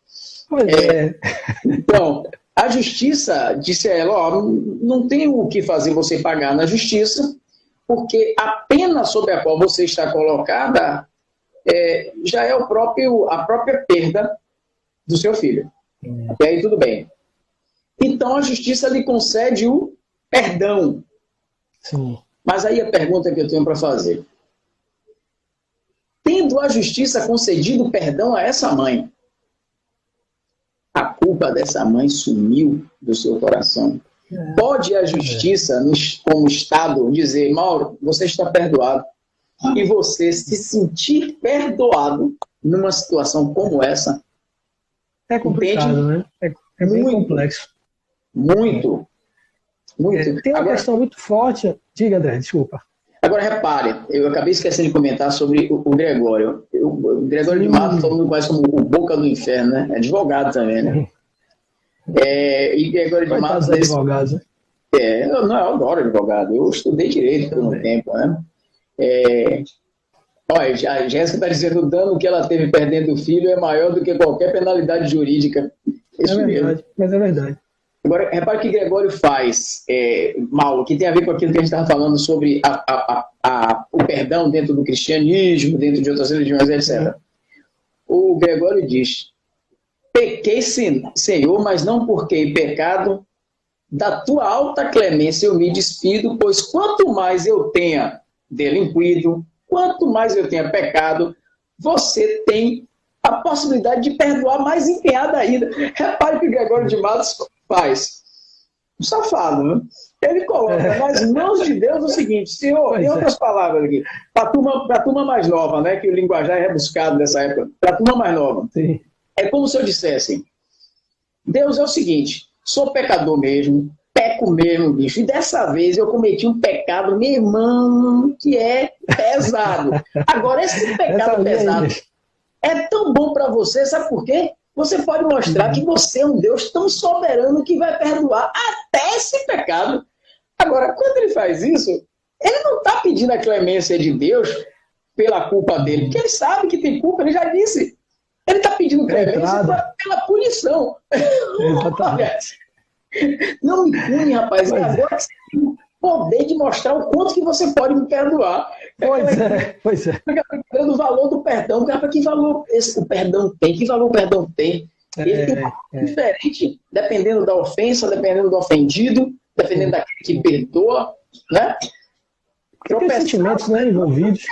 S1: Pois é.
S2: Então, a justiça disse a ela: ó, não tem o que fazer você pagar na justiça, porque a pena sobre a qual você está colocada já é a própria perda do seu filho. E aí tudo bem. Então a justiça lhe concede o perdão.
S1: Sim.
S2: Mas aí a pergunta que eu tenho para fazer: tendo a justiça concedido perdão a essa mãe, a culpa dessa mãe sumiu do seu coração? Pode a justiça, como Estado, dizer: Mauro, você está perdoado, e você se sentir perdoado numa situação como essa?
S1: É complicado,
S2: entende?
S1: Né? É bem complexo.
S2: Muito.
S1: Tem uma questão muito forte. Diga, André, desculpa.
S2: Agora, repare, eu acabei esquecendo de comentar sobre o Gregório. O Gregório de Matos, todo mundo conhece como o Boca do Inferno, né? É advogado também, né? E Gregório de Matos...
S1: advogados, né?
S2: Eu adoro advogado. Eu estudei direito por um tempo, né? Olha, a Jéssica está dizendo que o dano que ela teve perdendo o filho é maior do que qualquer penalidade jurídica. Isso
S1: é verdade, mesmo. Mas é verdade.
S2: Agora, repare o que Gregório faz, Mauro, que tem a ver com aquilo que a gente estava falando sobre o perdão dentro do cristianismo, dentro de outras religiões, etc. O Gregório diz: pequei, Senhor, mas não porque pecado, da tua alta clemência eu me despido, pois quanto mais eu tenha delinquido, quanto mais eu tenha pecado, você tem a possibilidade de perdoar mais empenhada ainda. Repare que o Gregório de Matos faz. Um safado, né? Ele coloca nas mãos de Deus o seguinte: Senhor, em outras palavras aqui, para a turma mais nova, né, que o linguajar é rebuscado nessa época, para a turma mais nova,
S1: sim,
S2: é como se eu dissesse: Deus, é o seguinte, sou pecador mesmo, peco mesmo, bicho, e dessa vez eu cometi um pecado, meu irmão, que é pesado. Agora, esse pecado pesado é tão bom para você, sabe por quê? Você pode mostrar que você é um Deus tão soberano que vai perdoar até esse pecado. Agora, quando ele faz isso, ele não está pedindo a clemência de Deus pela culpa dele, porque ele sabe que tem culpa, ele já disse. Ele está pedindo clemência pela punição. Exatamente. Não me pune, rapaz. É agora que você tem o poder de mostrar o quanto que você pode me perdoar.
S1: Pois é.
S2: O valor do perdão. Que valor o perdão tem? Que valor o perdão tem? Ele tem um valor diferente, dependendo da ofensa, dependendo do ofendido, dependendo daquele que perdoa, né?
S1: Tem sentimentos, né, envolvidos.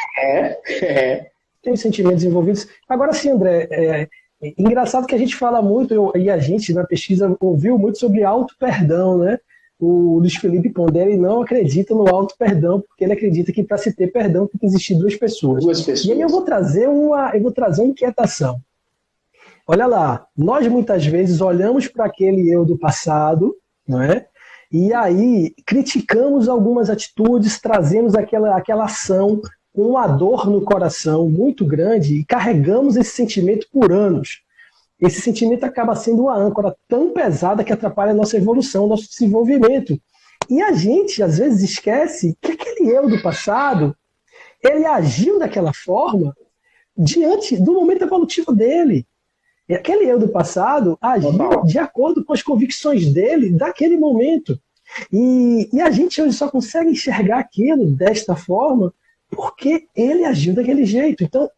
S1: Tem sentimentos envolvidos. Agora sim, André, engraçado que a gente fala muito, e a gente na pesquisa ouviu muito sobre auto-perdão, né? O Luiz Felipe Pondé não acredita no auto-perdão, porque ele acredita que para se ter perdão tem que existir duas pessoas. E aí eu vou trazer uma inquietação. Olha lá, nós muitas vezes olhamos para aquele eu do passado, não é? E aí criticamos algumas atitudes, trazemos aquela ação com uma dor no coração muito grande e carregamos esse sentimento por anos. Esse sentimento acaba sendo uma âncora tão pesada que atrapalha a nossa evolução, nosso desenvolvimento. E a gente, às vezes, esquece que aquele eu do passado, ele agiu daquela forma diante do momento evolutivo dele. E aquele eu do passado agiu de acordo com as convicções dele daquele momento. E a gente hoje só consegue enxergar aquilo desta forma porque ele agiu daquele jeito. Então,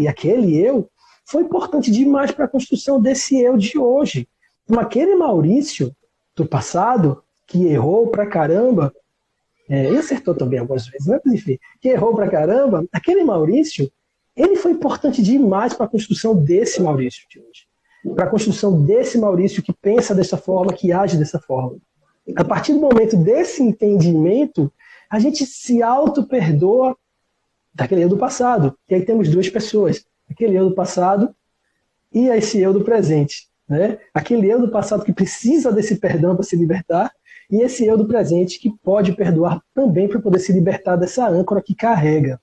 S1: aquele eu, foi importante demais para a construção desse eu de hoje. Então, aquele Maurício do passado, que errou pra caramba, e acertou também algumas vezes, mas enfim, que errou pra caramba, aquele Maurício, ele foi importante demais para a construção desse Maurício de hoje. Para a construção desse Maurício que pensa dessa forma, que age dessa forma. A partir do momento desse entendimento, a gente se auto-perdoa daquele eu do passado. E aí temos duas pessoas. Aquele eu do passado e esse eu do presente. Né? Aquele eu do passado que precisa desse perdão para se libertar e esse eu do presente que pode perdoar também para poder se libertar dessa âncora que carrega.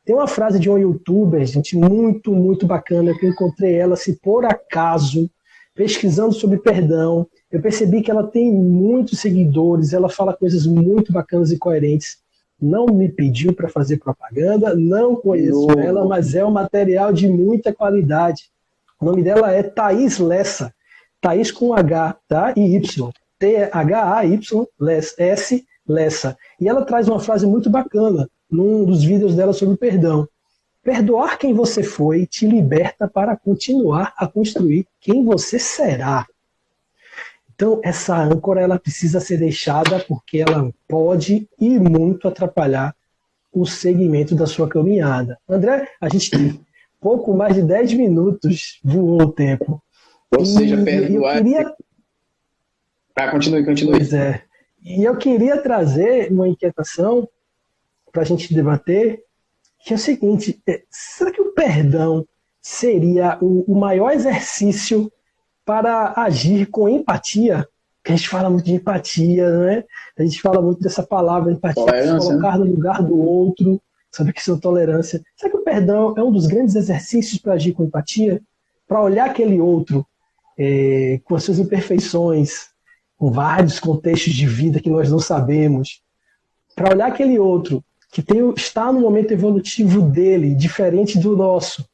S1: Tem uma frase de um youtuber, gente, muito, muito bacana, que eu encontrei ela, se por acaso, pesquisando sobre perdão, eu percebi que ela tem muitos seguidores, ela fala coisas muito bacanas e coerentes. Não me pediu para fazer propaganda, não conheço ela, mas é um material de muita qualidade. O nome dela é Thaís Lessa, Thaís com H, tá? E Y, T-H-A-Y, S, Lessa. E ela traz uma frase muito bacana num dos vídeos dela sobre perdão. Perdoar quem você foi te liberta para continuar a construir quem você será. Então, essa âncora ela precisa ser deixada porque ela pode e muito atrapalhar o segmento da sua caminhada. André, a gente tem pouco mais de 10 minutos, voou o tempo.
S2: Ou seja, perdoar... Continue.
S1: Pois é. E eu queria trazer uma inquietação para a gente debater, que é o seguinte, será que o perdão seria o maior exercício para agir com empatia? Que a gente fala muito de empatia, né? A gente fala muito dessa palavra empatia, se colocar no lugar do outro, sabe, que são tolerância. Será que o perdão é um dos grandes exercícios para agir com empatia? Para olhar aquele outro com as suas imperfeições, com vários contextos de vida que nós não sabemos, para olhar aquele outro que está no momento evolutivo dele, diferente do nosso,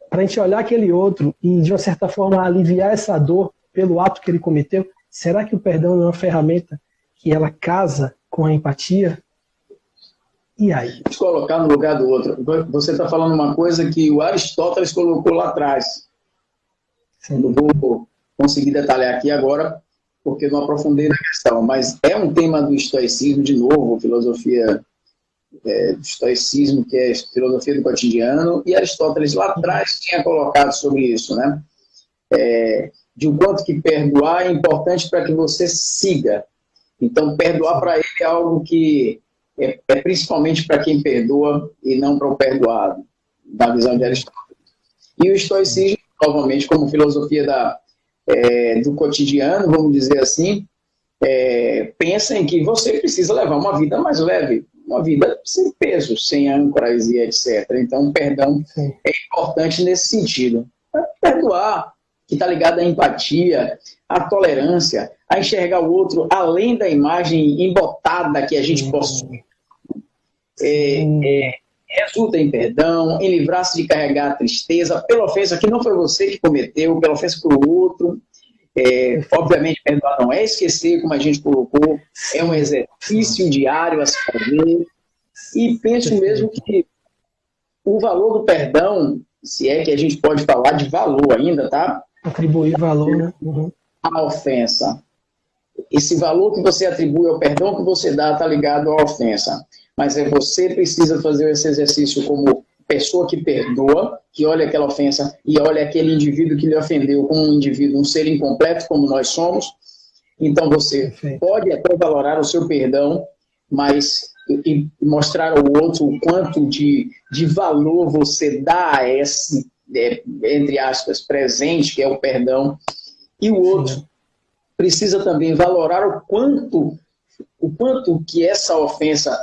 S1: para a gente olhar aquele outro e, de uma certa forma, aliviar essa dor pelo ato que ele cometeu, será que o perdão é uma ferramenta que ela casa com a empatia? E aí?
S2: Se colocar no lugar do outro. Você está falando uma coisa que o Aristóteles colocou lá atrás. Sim. Não vou conseguir detalhar aqui agora, porque não aprofundei na questão, mas é um tema do estoicismo, de novo, filosofia do estoicismo, que é filosofia do cotidiano, e Aristóteles lá atrás tinha colocado sobre isso, né? De um quanto que perdoar é importante para que você siga. Então, perdoar para ele é algo que é principalmente para quem perdoa e não para o perdoado, da visão de Aristóteles. E o estoicismo, novamente, como filosofia do cotidiano, vamos dizer assim, pensa em que você precisa levar uma vida mais leve, uma vida sem peso, sem âncoras e etc. Então, o perdão é importante nesse sentido. Perdoar, que está ligado à empatia, à tolerância, a enxergar o outro além da imagem embotada que a gente possui. Resulta em perdão, em livrar-se de carregar a tristeza pela ofensa que não foi você que cometeu, pela ofensa para o outro. Obviamente, perdoar não é esquecer, como a gente colocou, é um exercício diário a se fazer. E penso mesmo que o valor do perdão, se é que a gente pode falar de valor ainda, tá?
S1: Atribuir valor, né? Uhum.
S2: A ofensa. Esse valor que você atribui ao perdão que você dá está ligado à ofensa. Mas você precisa fazer esse exercício como pessoa que perdoa, que olha aquela ofensa e olha aquele indivíduo que lhe ofendeu como um indivíduo, um ser incompleto como nós somos. Então você pode até valorar o seu perdão, mas e mostrar ao outro o quanto de valor você dá a esse, entre aspas, presente, que é o perdão. E o outro precisa também valorar o quanto que essa ofensa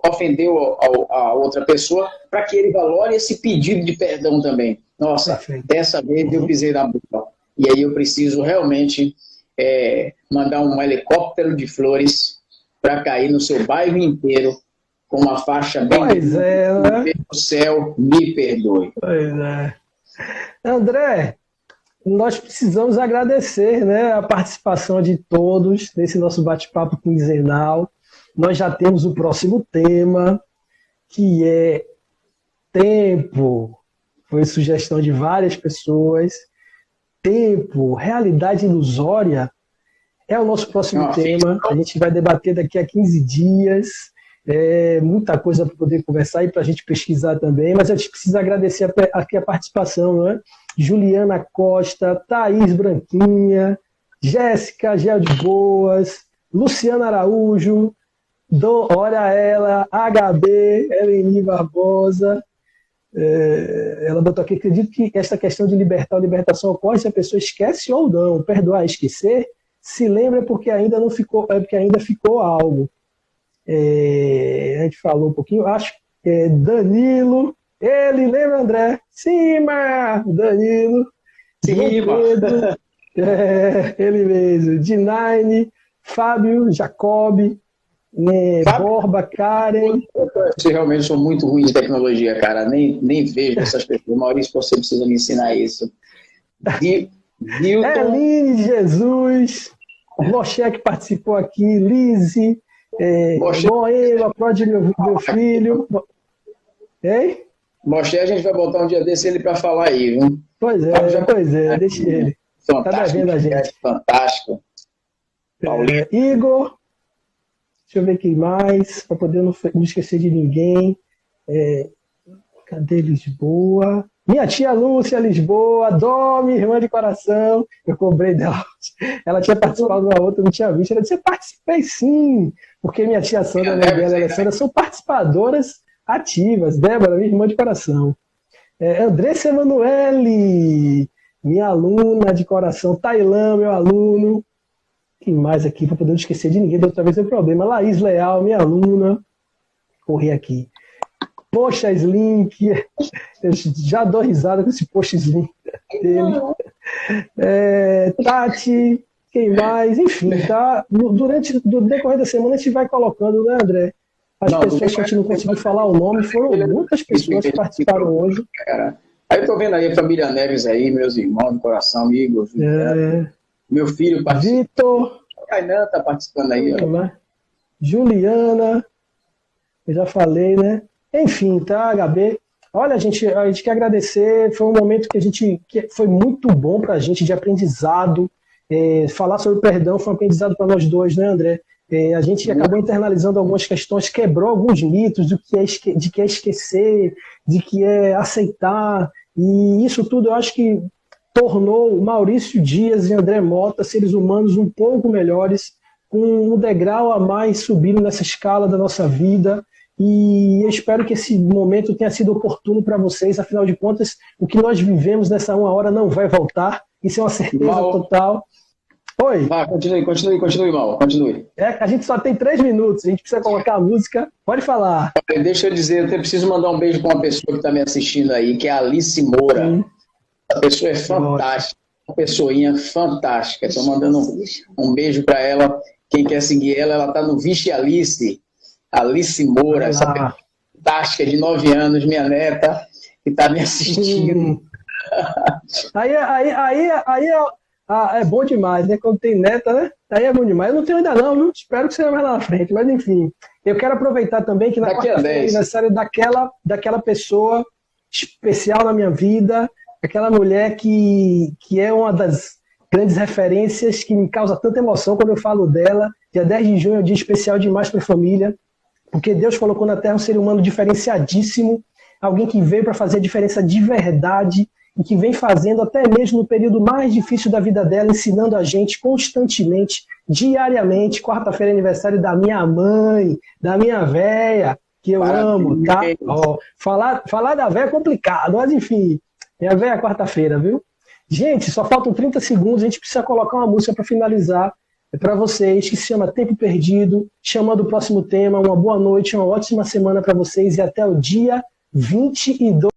S2: ofendeu a outra pessoa, para que ele valore esse pedido de perdão também. Nossa, dessa vez eu pisei na bola. E aí eu preciso realmente mandar um helicóptero de flores para cair no seu bairro inteiro com uma faixa bem...
S1: Pois é, né?
S2: O céu me perdoe.
S1: Pois é. André, nós precisamos agradecer, né, a participação de todos nesse nosso bate-papo quinzenal. Nós já temos o próximo tema, que é tempo. Foi sugestão de várias pessoas. Tempo, realidade ilusória, é o nosso próximo tema. A gente vai debater daqui a 15 dias. Muita coisa para poder conversar e para a gente pesquisar também, mas a gente precisa agradecer aqui a participação, né? Juliana Costa, Thaís Branquinha, Jéssica Gel de Boas, Luciana Araújo, olha ela, HB, Eleni Barbosa. Ela botou aqui: acredito que esta questão de libertar ou libertação ocorre se a pessoa esquece ou não. Perdoar, esquecer, se lembra porque ainda não ficou, porque ainda ficou algo. A gente falou um pouquinho, acho que Danilo, ele, lembra, André? Cima! Danilo,
S2: Cima!
S1: Ele mesmo, D9, Fábio, Jacob, Borba, Karen.
S2: Eu realmente sou muito ruim de tecnologia, cara, nem vejo essas pessoas. Maurício, você precisa me ensinar isso.
S1: Eline Jesus, Moché que participou aqui, Lise, Moema, aprode meu filho. Hein?
S2: Moché, a gente vai botar um dia desse ele para falar aí, viu?
S1: Pois é, deixa ele.
S2: Fantástico,
S1: tá devendo a gente.
S2: Fantástico.
S1: Igor, deixa eu ver quem mais, para poder não esquecer de ninguém. Cadê Lisboa? Minha tia Lúcia Lisboa, Domi, irmã de coração. Eu cobrei dela. Ela tinha participado de uma outra, não tinha visto. Ela disse: eu participei sim, porque minha tia Sandra e a Bela Alessandra são participadoras ativas. Débora, minha irmã de coração. Andressa Emanuele, minha aluna de coração. Tailã, meu aluno. Quem mais aqui, para poder não esquecer de ninguém, da outra vez é problema. Laís Leal, minha aluna. Corri aqui. Poxa, Slink. Eu já dou risada com esse Poxa Slink dele. Tati, quem mais? Enfim, tá? Durante o decorrer da semana a gente vai colocando, né, André? As pessoas que a gente não conseguiu falar o nome, foram muitas pessoas que participaram hoje.
S2: Aí eu tô vendo aí a família Neves aí, meus irmãos do coração, amigos. Meu filho participa. Vitor. A Kainan tá participando aí.
S1: Juliana. Eu já falei, né? Enfim, tá, HB? Olha, a gente quer agradecer. Foi um momento que foi muito bom pra gente, de aprendizado. Falar sobre perdão foi um aprendizado para nós dois, né, André? A gente acabou internalizando algumas questões, quebrou alguns mitos de que é esquecer, de que é aceitar. E isso tudo eu acho que tornou Maurício Dias e André Mota seres humanos um pouco melhores, com um degrau a mais subindo nessa escala da nossa vida. E eu espero que esse momento tenha sido oportuno para vocês. Afinal de contas, o que nós vivemos nessa 1 hora não vai voltar. Isso é uma certeza total. Oi.
S2: Continue, Mal. Continue.
S1: A gente só tem 3 minutos. A gente precisa colocar a música. Pode falar.
S2: Deixa eu dizer, eu preciso mandar um beijo para uma pessoa que está me assistindo aí, que é a Alice Moura. A pessoa é fantástica. Uma pessoinha fantástica. Estou mandando um beijo para ela. Quem quer seguir ela está no Vixe Alice. Alice Moura, essa pessoa fantástica de 9 anos, minha neta, que está me assistindo.
S1: Aí é bom demais, né? Quando tem neta, né? Aí é bom demais. Eu não tenho ainda não, viu? Espero que seja mais lá na frente, mas enfim. Eu quero aproveitar também que na quarta-feira é aniversário daquela pessoa especial na minha vida, aquela mulher que é uma das grandes referências, que me causa tanta emoção quando eu falo dela. Dia 10 de junho é um dia especial demais para a família, porque Deus colocou na Terra um ser humano diferenciadíssimo, alguém que veio para fazer a diferença de verdade e que vem fazendo até mesmo no período mais difícil da vida dela, ensinando a gente constantemente, diariamente. Quarta-feira é aniversário da minha mãe, da minha véia, que eu amo, tá? Falar da véia é complicado, mas enfim, minha véia é quarta-feira, viu? Gente, só faltam 30 segundos, a gente precisa colocar uma música para finalizar. Para vocês, que se chama Tempo Perdido, chamando o próximo tema. Uma boa noite, uma ótima semana para vocês e até o dia 22